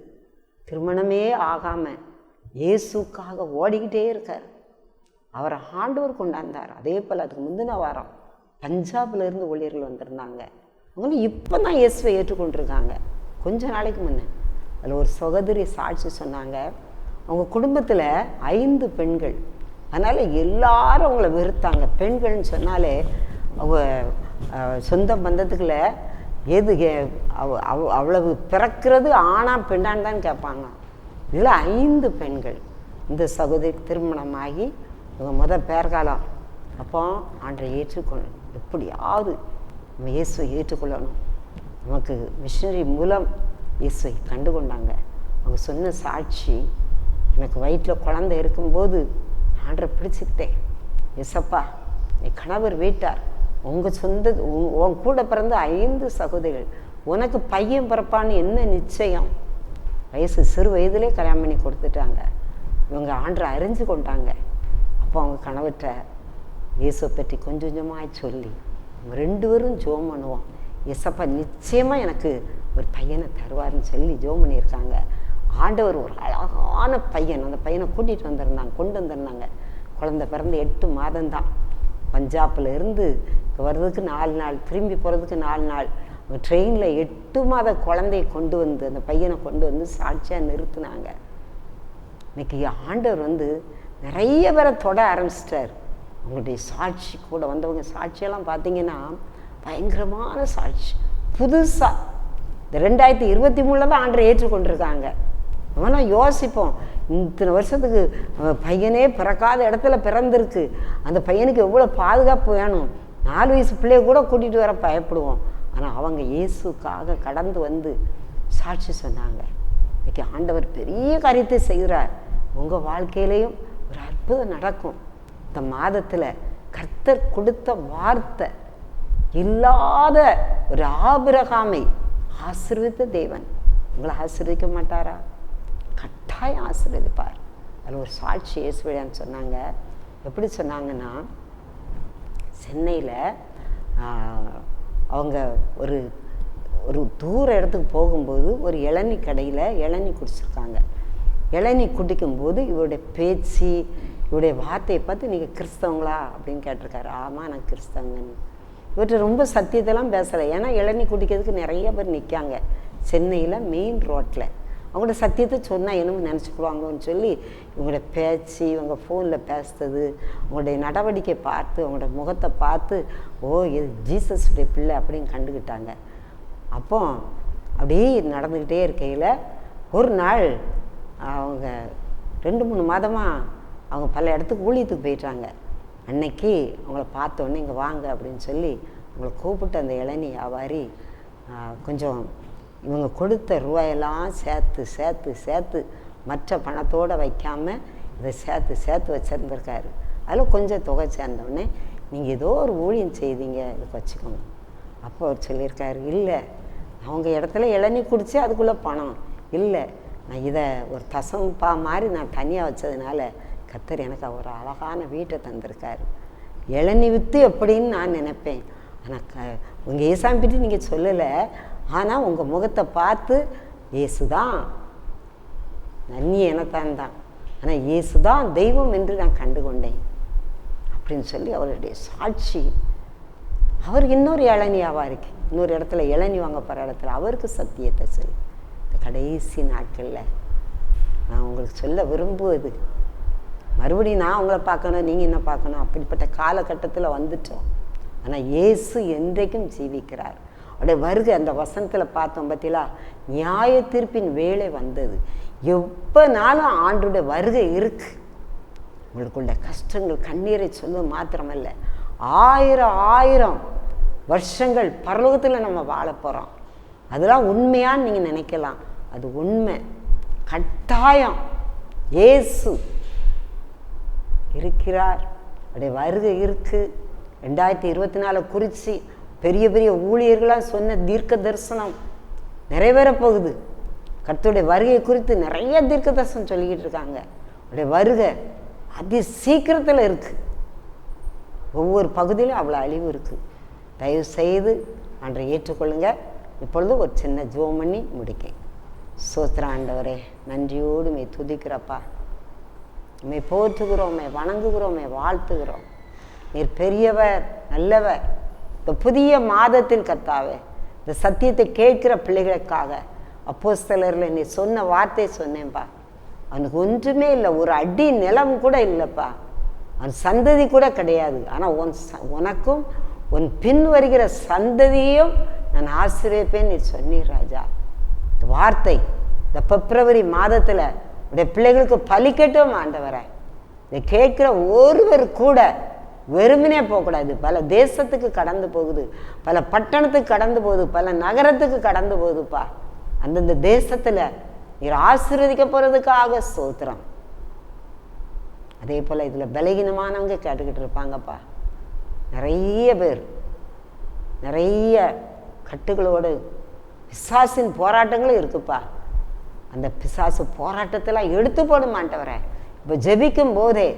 திருமணமே ஆகாமல் இயேசுக்காக ஓடிக்கிட்டே இருக்கார். அவரை ஆண்டவர் கொண்டாந்தார். அதே போல் அதுக்கு முந்தின வாரம் பஞ்சாபிலேருந்து ஊழியர்கள் வந்திருந்தாங்க. அவங்களும் இப்போ தான் இயேசுவை ஏற்றுக்கொண்டிருக்காங்க. கொஞ்ச நாளைக்கு முன்னே அதில் ஒரு சகோதரி சாட்சி சொன்னாங்க, அவங்க குடும்பத்தில் 5 பெண்கள், அதனால் எல்லாரும் அவங்கள வெறுத்தாங்க. பெண்கள்னு சொன்னாலே அவங்க சொந்த பந்தத்துக்குள்ள எது அவ்வளவு பிறக்கிறது ஆனா பெண்ணான்னு தான் கேட்பாங்க. இதில் 5 பெண்கள். இந்த சகோதரிக்கு திருமணமாகி இவங்க பேர்காலம். அப்போ ஆண்டரை ஏற்றுக்கொள்ளணும், எப்படியாவது நம்ம இயேசுவை ஏற்றுக்கொள்ளணும். நமக்கு மிஷினரி மூலம் இயேசுவை கண்டு கொண்டாங்க. அவங்க சொன்ன சாட்சி, எனக்கு வயிற்றில் குழந்தை இருக்கும்போது ஆண்டரை பிடிச்சிக்கிட்டேன், எசப்பா என் கணவர் வீட்டார், உங்கள் உன் கூட பிறந்த 5 சகோதரிகள், உனக்கு பையன் பிறப்பான்னு என்ன நிச்சயம்? சிறு வயதிலே கல்யாணம் பண்ணி கொடுத்துட்டாங்க. இவங்க ஆண்டரை அறிஞ்சு கொண்டாங்க. அப்போ அவங்க கணவர்கிட்ட இயேசுவை பற்றி கொஞ்சம் கொஞ்சமாக சொல்லி 2 பேரும் ஜோம் பண்ணுவோம், எசப்பா நிச்சயமாக எனக்கு ஒரு பையனை தருவார்னு சொல்லி ஜோம் பண்ணியிருக்காங்க. ஆண்டவர் ஒரு அழகான பையன், அந்த பையனை கொண்டு வந்திருந்தாங்க. குழந்தை பிறந்து 8 மாதம்தான். பஞ்சாபில் இருந்து வர்றதுக்கு 4 நாள், திரும்பி போகிறதுக்கு 4 நாள். ட்ரெயினில் 8 மாத குழந்தையை கொண்டு வந்து அந்த பையனை கொண்டு வந்து சாட்சியாக நிறுத்தினாங்க. இன்னைக்கு ஆண்டவர் வந்து நிறைய பேரை தொட ஆரம்பிச்சிட்டார். அவங்களுடைய சாட்சி கூட வந்தவங்க சாட்சியெல்லாம் பார்த்தீங்கன்னா பயங்கரமான சாட்சி. புதுசாக இந்த 2023 தான் ஆண்டரை ஏற்றுக்கொண்டிருக்காங்க. நம்மளாம் யோசிப்போம், இத்தனை வருஷத்துக்கு பையனே பிறக்காத இடத்துல பிறந்திருக்கு, அந்த பையனுக்கு எவ்வளோ பாதுகாப்பு வேணும், 4 வயசு பிள்ளைய கூட கூட்டிகிட்டு வர பயப்படுவோம். ஆனால் அவங்க இயேசுக்காக கடந்து வந்து சாட்சி சொன்னாங்க. இன்றைக்கி ஆண்டவர் பெரிய காரியத்தை செய்கிறார். உங்கள் வாழ்க்கையிலையும் ஒரு அற்புதம் நடக்கும். இந்த மாதத்தில் கர்த்தர் கொடுத்த வார்த்தை இல்லாத ஒரு ஆபிரகாமை ஆசீர்வதித்த தேவன் உங்களை ஆசீர்வதிக்க மாட்டாரா? கட்டாயம் ஆசீர்வதிப்பார். அதில் ஒரு சாட்சி இயேசுவியான்னு சொன்னாங்க. எப்படி சொன்னாங்கன்னா, சென்னையில் அவங்க ஒரு ஒரு தூர இடத்துக்கு போகும்போது ஒரு இளநீ கடையில் இளநீ குடிச்சிருக்காங்க. இளநீ குடிக்கும்போது இவருடைய பேச்சு, இவருடைய வார்த்தையை பார்த்து நீங்கள் கிறிஸ்தவங்களா அப்படின்னு கேட்டிருக்காரு. ஆமாம், நான் கிறிஸ்தவங்கன்னு. இவர்கிட்ட ரொம்ப சத்தியத்தெல்லாம் பேசலை. ஏன்னா இளநீ குடிக்கிறதுக்கு நிறைய பேர் நிற்காங்க சென்னையில் மெயின் ரோட்டில். அவங்களோட சத்தியத்தை சொன்னால் என்னமோ நினச்சிக்குவாங்களோன்னு சொல்லி இவங்களோட பேச்சு, இவங்க ஃபோனில் பேசுறது, அவங்களுடைய நடவடிக்கை பார்த்து, அவங்களோட முகத்தை பார்த்து, ஓ இது ஜீசஸுடைய பிள்ளை அப்படின்னு கண்டுக்கிட்டாங்க. அப்போ அப்படியே நடந்துக்கிட்டே இருக்கையில் ஒரு நாள் அவங்க 2-3 மாதமாக அவங்க பல இடத்துக்கு ஊழியத்துக்கு போயிட்டாங்க. அன்னைக்கு அவங்கள பார்த்தோன்னே இங்கே வாங்க அப்படின்னு சொல்லி அவங்கள கூப்பிட்டு அந்த இளநீ வியாபாரி கொஞ்சம் இவங்க கொடுத்த ரூபாயெல்லாம் சேர்த்து சேர்த்து சேர்த்து மற்ற பணத்தோடு வைக்காமல் இதை சேர்த்து சேர்த்து வச்சுருந்துருக்காரு. அதில் கொஞ்சம் தொகை சேர்ந்தோடனே நீங்கள் ஏதோ ஒரு ஊழியம் செய்தீங்க, இதுக்கு வச்சுக்கோங்க. அப்போ அவர் சொல்லியிருக்காரு, இல்லை அவங்க இடத்துல இளநீ குடித்து அதுக்குள்ளே பணம் இல்லை, நான் இதை ஒரு தசம்பா மாதிரி நான் தனியாக வச்சதுனால கர்த்தர் எனக்கு ஒரு அழகான வீட்டை தந்திருக்காரு. இளநீ விற்று எப்படின்னு நான் நினைப்பேன். ஆனால் உங்கள் ஏசாமி பற்றி நீங்கள் சொல்லலை, ஆனால் உங்கள் முகத்தை பார்த்து இயேசு தான் நன்னி எனத்தான் தான், ஆனால் இயேசு தான் தெய்வம் என்று நான் கண்டு கொண்டேன் அப்படின்னு சொல்லி அவருடைய சாட்சி. அவர் இன்னொரு இளநீ வியாபாரிக்கு இன்னொரு இடத்துல இளநீ வாங்க போகிற இடத்துல அவருக்கு சத்தியத்தை சொல்லி, இந்த கடைசி நாட்களில் நான் உங்களுக்கு சொல்ல விரும்புவது, மறுபடியும் நான் உங்களை பார்க்கணும், நீங்கள் என்ன பார்க்கணும், அப்படிப்பட்ட காலகட்டத்தில் வந்துட்டோம். ஆனால் இயேசு என்றைக்கும் ஜீவிக்கிறார். அவருடைய வருகை அந்த வசனத்தில் பார்த்தோம் பார்த்தீங்களா, நியாய தீர்ப்பின் வேலை வந்தது. எப்போனாலும் ஆண்டுடைய வருகை இருக்குது. உங்களுக்குள்ள கஷ்டங்கள் கண்ணீரை சொல்வது மாத்திரமல்ல, 1000 வருஷங்கள் பரலோகத்தில் நம்ம வாழ போகிறோம். அதெல்லாம் உண்மையான்னு நீங்கள் நினைக்கலாம், அது உண்மை. கட்டாயம் இயேசு இருக்கிறார், அவருடைய வருகை இருக்குது. 2024 குறித்து பெரிய பெரிய ஊழியர்களாக சொன்ன தீர்க்க தரிசனம் நிறைவேற போகுது. கர்த்தருடைய வருகை குறித்து நிறைய தீர்க்க தரிசனம் சொல்லிக்கிட்டு இருக்காங்க. அவருடைய வருகை அதி சீக்கிரத்தில் இருக்குது. ஒவ்வொரு பகுதியிலும் அவ்வளோ அழிவு இருக்குது. தயவு செய்து ஆண்டரை ஏற்றுக்கொள்ளுங்க. இப்பொழுது ஒரு சின்ன ஜெபம் பண்ணி முடிக்க. ஸ்தோத்திர ஆண்டவரே, நன்றியோடு மே துதிக்கிறப்பா, மே போற்றுகிறோம், மே வணங்குகிறோம், மே வாழ்த்துகிறோம். நீர் பெரியவர், நல்லவர். இந்த புதிய மாதத்தில் கர்த்தாவே, இந்த சத்தியத்தை கேட்கிற பிள்ளைகளுக்காக அப்போஸ்தலரில் நீ சொன்ன வார்த்தை சொன்னேன்ப்பா. அவனுக்கு ஒன்றுமே இல்லை, ஒரு அடி நிலம் கூட இல்லைப்பா, அவன் சந்ததி கூட கிடையாது. ஆனால் உனக்கும் உன் பின் வருகிற சந்ததியையும் நான் ஆசீர்வதிப்பேன் நீ சொன்னீர் ராஜா. இந்த வார்த்தை இந்த பிப்ரவரி மாதத்தில் உடைய பிள்ளைகளுக்கு பலிக்கட்டும் ஆண்டவரே. இதை கேட்குற ஒருவர் கூட வெறுமனே போகக்கூடாது. பல தேசத்துக்கு கடந்து போகுது, பல பட்டணத்துக்கு கடந்து போகுது, பல நகரத்துக்கு கடந்து போகுதுப்பா. அந்தந்த தேசத்தில் நீர் ஆசீர்வதிக்க போகிறதுக்காக ஸ்தோத்திரம். அதே போல் இதில் பலகீனமானவங்க கேட்டுக்கிட்டு இருப்பாங்கப்பா. நிறைய பேர் நிறைய கட்டுகளோடு பிசாசின் போராட்டங்களும் இருக்குப்பா. அந்த பிசாசு போராட்டத்தெல்லாம் எடுத்து போட மாட்டவரேன். இப்போ ஜெபிக்கும் போதே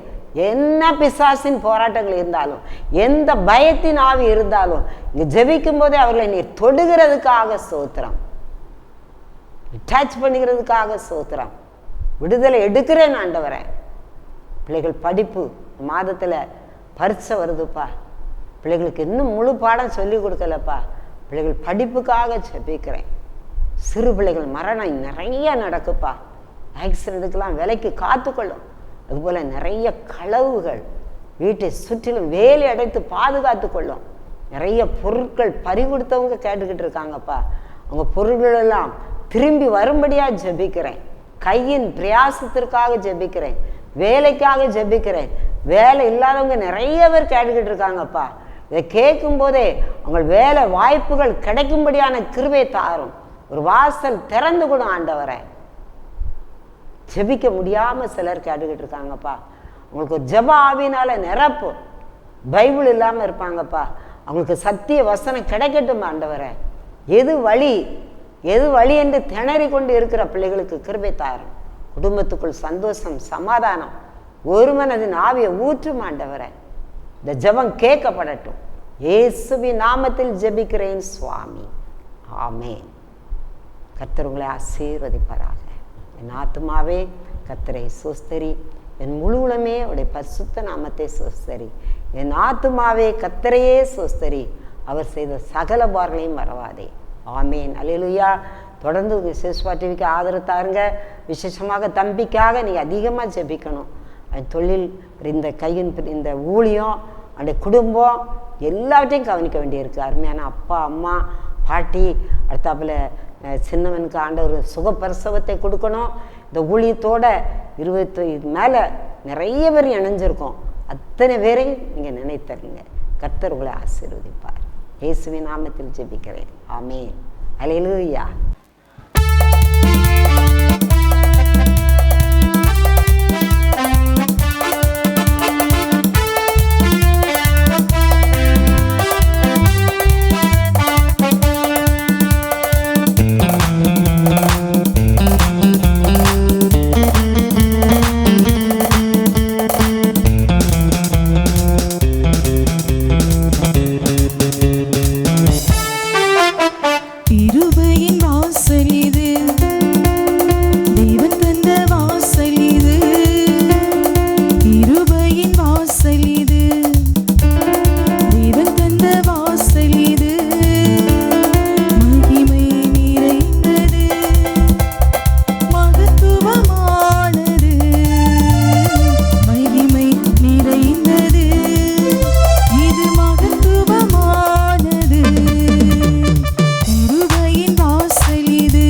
என்ன பிசாசின் போராட்டங்கள் இருந்தாலும், எந்த பயத்தின் ஆவி இருந்தாலும், இங்கே ஜெபிக்கும் போதே அவர்களை நீர் தொடுகிறதுக்காக ஸ்தோத்திரம், டச் பண்ணிக்கிறதுக்காக ஸ்தோத்திரம். விடுதலை எடுக்கிறேன் ஆண்டவரேன். பிள்ளைகள் படிப்பு மாதத்தில் பரீட்சை வருதுப்பா. பிள்ளைகளுக்கு இன்னும் முழு பாடம் சொல்லி கொடுக்கலப்பா. பிள்ளைகள் படிப்புக்காக ஜெபிக்கிறேன். சிறு பிள்ளைகள் மரணம் நிறைய நடக்குப்பா. ஆக்சிடென்ட்டுக்கெல்லாம் விலைக்கு காத்துக்கொள்ளும். அதுபோல் நிறைய களவுகள் வீட்டை சுற்றிலும் வேலி அடைத்து பாதுகாத்து கொள்ளும். நிறைய பொருட்கள் பறிகொடுத்தவங்க கேட்டுக்கிட்டு இருக்காங்கப்பா. அவங்க பொருள்கள் எல்லாம் திரும்பி வரும்படியாக ஜெபிக்கிறேன். கையின் பிரயாசத்திற்காக ஜெபிக்கிறேன். வேலைக்காக ஜெபிக்கிறேன். வேலை இல்லாதவங்க நிறைய பேர் கேட்டுக்கிட்டு இருக்காங்கப்பா. இதை கேட்கும் போதே உங்கள் வேலை வாய்ப்புகள் கிடைக்கும்படியான கிருபை தாரும். ஒரு வாசல் திறந்து கொடும் ஆண்டவரை. ஜெபிக்க முடியாமல் சிலர் கேட்டுக்கிட்டு இருக்காங்கப்பா. அவங்களுக்கு ஒரு ஜெப ஆவியினால நிரப்பு. பைபிள் இல்லாமல் இருப்பாங்கப்பா. அவங்களுக்கு சத்திய வசனம் கிடைக்கட்டும் ஆண்டவரை. எது வழி என்று திணறி கொண்டு இருக்கிற பிள்ளைகளுக்கு கிருபை தாரும். குடும்பத்துக்குள் சந்தோஷம், சமாதானம், ஒரு மனதின் ஆவியை ஊற்றும் ஆண்டவரை. இந்த ஜெபம் கேட்கப்படட்டும். இயேசுவின் நாமத்தில் ஜெபிக்கிறேன் சுவாமி, ஆமென். கர்த்தர் உங்களை ஆசீர்வதிப்பாராக. என் ஆத்துமாவே கர்த்தரை சோஸ்தரி, என் முழு உளமே அவருடைய பரிசுத்த நாமத்தை சோஸ்தரி. என் ஆத்துமாவே கர்த்தரையே சோஸ்தரி, அவர் செய்த சகல பார்களையும் மறவாதே. ஆமேன். அல்லேலூயா. தொடர்ந்து சேஸ்வா டிவிக்கு ஆதரவு தாருங்க. விசேஷமாக தம்பிக்காக நீங்கள் அதிகமாக ஜெபிக்கணும். தொழில், இந்த கையின் இந்த ஊழியம், அவருடைய குடும்பம் எல்லாவற்றையும் கவனிக்க வேண்டியிருக்கு. அருமையான அப்பா, அம்மா, பாட்டி, அடுத்தாப்பில் சின்னவனுக்கு ஆண்டவர் சுகப்பிரசவத்தை கொடுக்கணும். இந்த ஊழியத்தோட 20 மேலே நிறைய பேர் இணைஞ்சிருக்கோம். அத்தனை பேரையும் நீங்கள் நினைத்தருங்க. கர்த்தர் உங்களை ஆசீர்வதிப்பார். இயேசுவின் நாமத்தில் ஜெபிக்கிறேன். ஆமென். அல்லேலூயா. கிருபையின் வாசல் இது, தேவன் தந்த வாசல் இது. கிருபையின் வாசல் இது, தேவன் தந்த வாசல் இது. மகிமை நிறைந்தது, மகத்துவமானது. மகிமை நிறைந்தது, இது மகத்துவமானது. கிருபையின் வாசல் இது,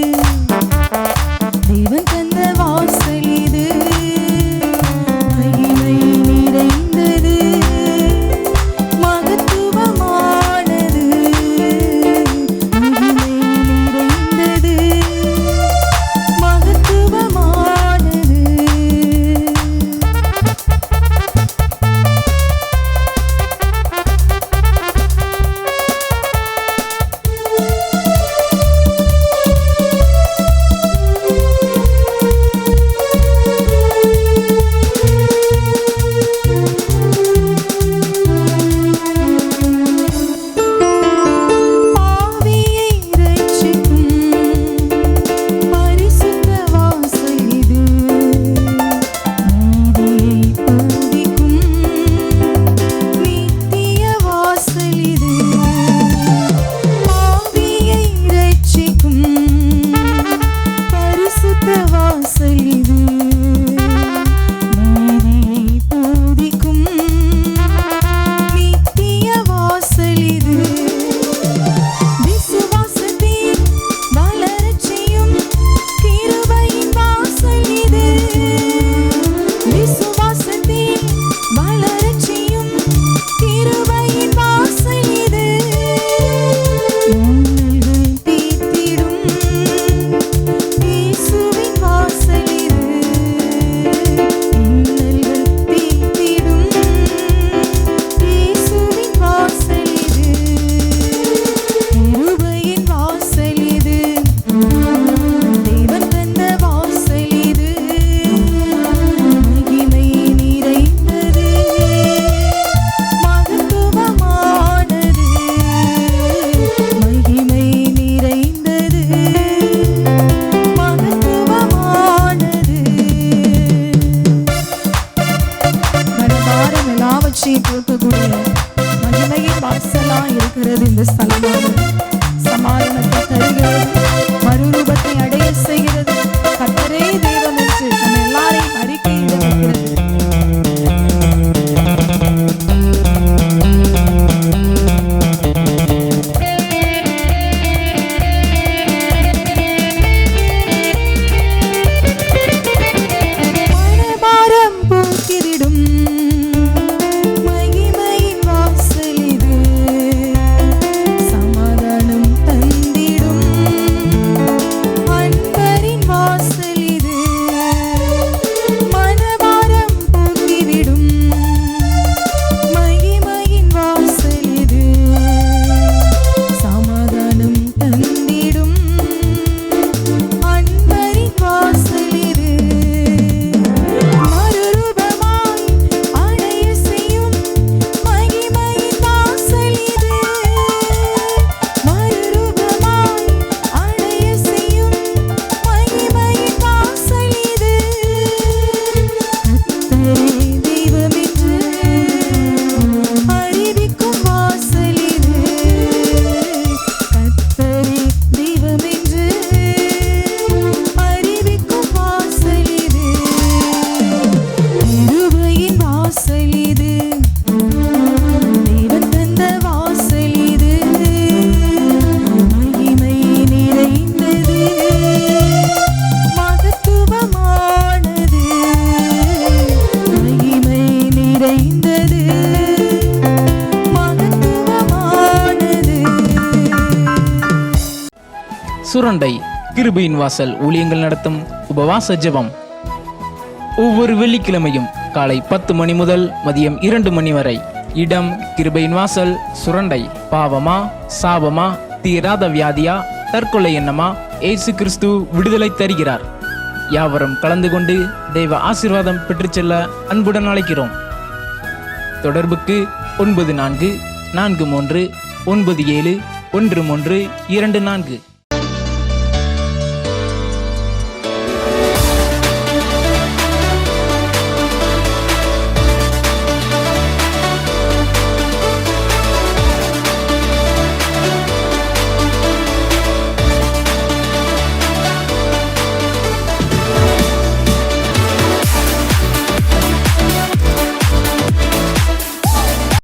தேவன் தந்த வாசல் இது. மகிமை நிறைந்தது, மகத்துவமானது. மகிமை நிறைந்தது, மகத்துவமானது. ஆவியை இரட்சிக்கும் பரிசுத்த வாசல் இது. நீதியை போதிக்கும் நித்திய வாசல் இது. ஆவியை இரட்சிக்கும் பரிசுத்த வாசல் இது. நீதியை போதிக்கும் நித்திய வாசல் இது. விசுவாசத்தில் வளரச் செய்யும் கிருபையின் வாசல் இது. விசுவாசத்தில் வளரச் செய்யும் கிருபையின் வாசல் இது. இன்னல்கள் தீர்த்திடும் இயேசுவின் வாசல் இது. இன்னல்கள் தீர்த்திடும் இயேசுவின் வாசல் இது. கிருபையின் வாசல் இது, தேவன் தந்த வாசல் இது. மகிமை நிறைந்தது, மகத்துவமானது. மகிமை நிறைந்தது, மகத்துவமானது. மனதாரம் எல்லாவற்றையும் போக்கக்கூடிய மகிமையின் வாசலா இருக்கிறது இந்த ஸ்தலமானது. சமாதானத்தை தருகிறது, மறுரூபத்தை அடைய செய்கிறது. கர்த்தரே தெய்வம் என்று நம்ம எல்லாரையும் அறிக்கையிட வைக்கிறது. மனபாரம் போக்கிவிடும் மகிமையின் வாசல் இது, சமாதானம் தந்திடும் அன்பரின் வாசல் இது. மனபாரம் போக்கிவிடும் மகிமையின் வாசல் இது, சமாதானம் தந்திடும் அன்பரின் வாசல் இது. மறுரூபமாய் அடைய செய்யும் மகிமையின் வாசல் இது, மறுரூபமாய் அடைய செய்யும் மகிமையின் வாசல் இது. கர்த்தரே தெய்வம் என்று அறிவிக்கும் வாசல் இது, கர்த்தரே தெய்வம் என்று அறிவிக்கும் வாசல் இது. கிருபையின் வாசல் இது, தேவன் தந்த வாசல் இது, மகிமை நிறைந்தது, மகத்துவமானது, மகிமை நிறைந்தது, மகத்துவமானது. சுரண்டை கிருபையின் வாசல் ஊழியங்கள் நடத்தும் உபவாச ஜெபம் ஒவ்வொரு வெள்ளிக்கிழமையும் காலை 10 மணி முதல் மதியம் 2 மணி வரை. இடம் கிருபையின் வாசல், சுரண்டை. பாவமா, சாபமா, தீராத வியாதியா, தற்கொலை எண்ணமா, இயேசு கிறிஸ்து விடுதலை தருகிறார். யாவரும் கலந்து கொண்டு தெய்வ ஆசீர்வாதம் பெற்றுச் செல்ல அன்புடன் அழைக்கிறோம். தொடர்புக்கு 9443971324.